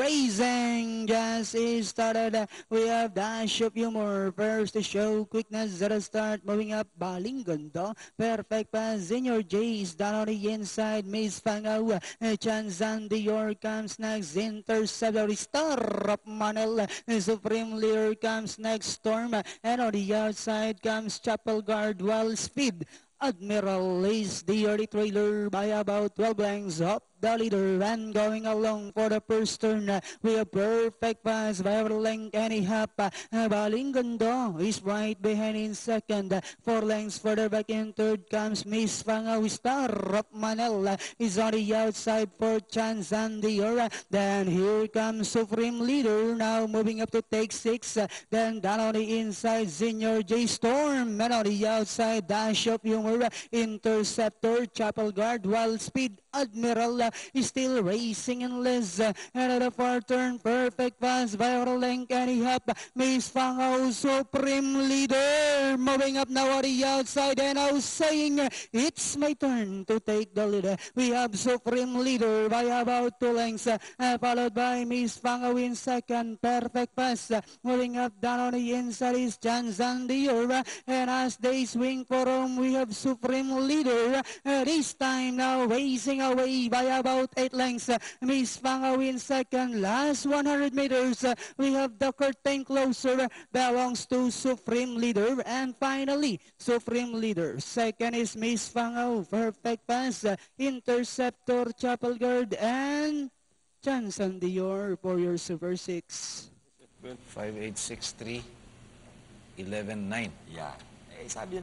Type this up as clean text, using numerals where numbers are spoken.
racing just started. We have Dash of Humor first to show quickness at the start, moving up. Baling ganda, perfect pass. Senior Jace down on the inside. Miss Fangao, Chance and Dior comes next. Intercept the star of Manel. Supreme Leader comes next. Storm, and on the outside comes Chapel Guard. While Speed Admiral is the early trailer by about 12 lengths up the leader, and going along for the first turn. We have perfect pass by over length and a half. Baling ganda is right behind in second. 4 lengths further back in third comes Miss Fangao. Star of Manel is on the outside for Chance and Dior. Then here comes Supreme Leader now moving up to take 6. Then down on the inside Senior J Storm, and on the outside Dash of Humor, Interceptor, Chapel Guard, while Speed Admiral is still racing in less. And at the far turn, perfect pass by Orleng Kanihap. Miss Fangao, Supreme Leader, moving up now on the outside and now saying, it's my turn to take the lead. We have Supreme Leader by about 2 lengths, followed by Miss Fangao in second. Perfect pass, moving up down on the inside is Chance and Dior. And as they swing for home, we have Supreme Leader. This time now racing away by about 8 lengths. Miss Fangao in second. Last 100 meters, we have the curtain closer belongs to Supreme Leader. And finally, Supreme Leader. Second is Miss Fangao. Perfect pass. Interceptor, Chapel Guard, and Chance and Dior for your Super 6. 5863, 11-9. Yeah. Eh, sabi